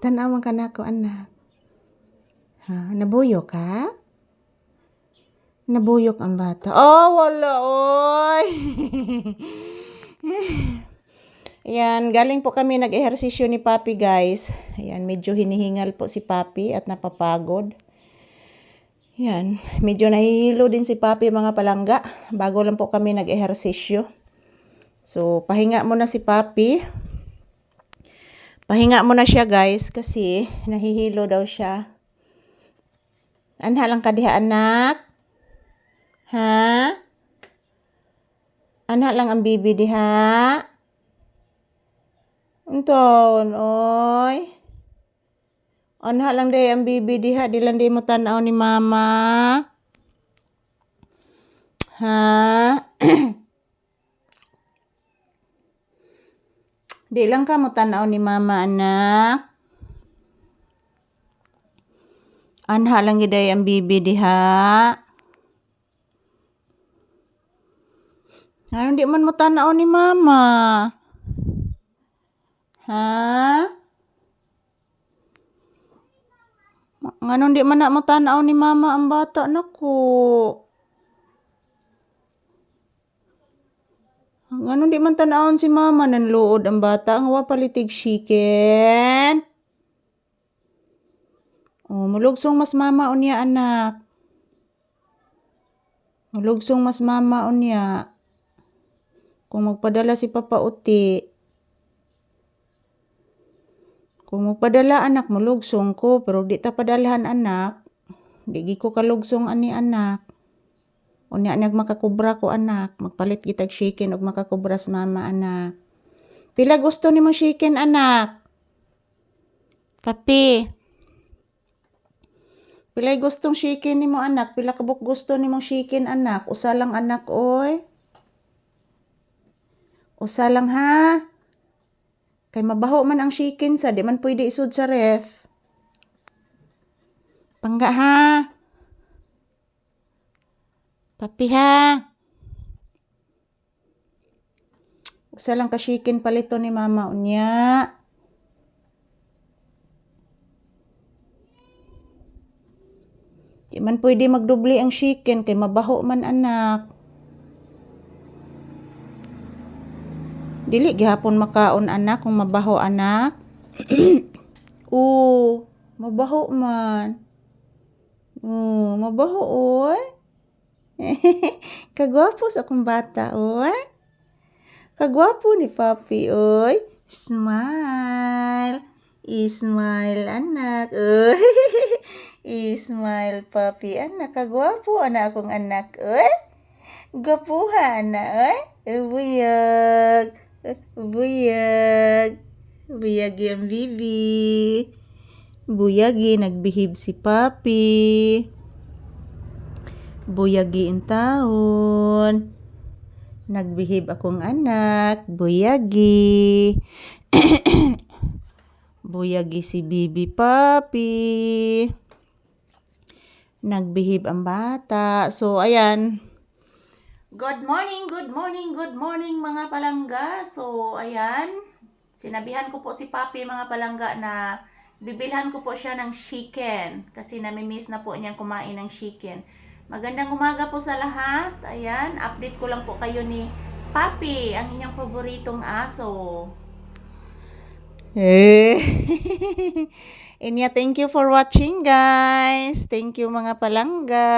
Tanawan ka na ako, anak. Ha? Nabuyok ka? Nabuyok ang bata. Oh, wala, oy. Ayan, galing po kami nag-ehersisyo ni Papi, guys. Ayan, medyo hinihingal po si Papi at napapagod. Ayan, medyo nahihilo din si Papi, mga palangga. Bago lang po kami nag-ehersisyo. So, pahinga muna si Papi. Pahinga muna siya, guys, kasi nahihilo daw siya. Anha lang ka diha, anak? Ha? Anha lang ang bibi diha? Unton, oy. Anha lang day ang bibi diha, di lang di mo tanaw ni mama. Ha? Di lang ka mo tanaw ni mama, anak. Anha lang giday ang bibi diha. Ano di man mo tanaw ni mama? Ha? Nganon di man na mo tanaw ni mama ang bata, nako. Nganon di man tanawon si mama, nanluod ang bata. Ang wapalitig chicken. Oh, mulugsong mas mama unya, anak. Mulugsong mas mama unya. Kung magpadala si Papa Uti. Kung magpadala, anak, mulugsong ko. Pero di ta padalahan, anak. Di ko kalugsong ani, anak. Unya nagmakakubra ko, anak. Magpalit kitag chicken og makakubra sa mama, anak. Pila gusto ni mo chicken, anak? Papi. Pila gustong chicken ni mo, anak? Pila kabuk gusto ni mo chicken, anak? Usa lang, anak, oy. Usa lang, ha? Kay mabaho man ang chicken sa, di man pwede isud sa ref. Pangga, ha? Papi, ha? Usa lang ka chicken palito ni mama unya. Di man pwede magdubli ang chicken kay mabaho man, anak. Dili gihapon makaon, anak, kung mabaho, anak. Mabaho man. Mabaho, oy. Kagwapo sa akong bata, oy. Kagwapo ni Papi, oy. Smile. Smile, anak. Oy. Smile, Papi, anak. Kagwapo, anak, akong anak, oy. Gwapuha, anak, oy. Buyag. Buyag. Buyagi ang bibi. Buyagi, nagbihib si Papi. Buyagi ang taon. Nagbihib akong anak. Buyagi. Buyagi si bibi, Papi. Nagbihib ang bata. So, ayan. Good morning, good morning, good morning, mga palangga. So, ayan. Sinabihan ko po si Papi, mga palangga, na bibilhan ko po siya ng chicken. Kasi namimiss na po niyang kumain ng chicken. Magandang umaga po sa lahat. Ayan, update ko lang po kayo ni Papi, ang inyong paboritong aso. Inya, thank you for watching, guys. Thank you, mga palangga.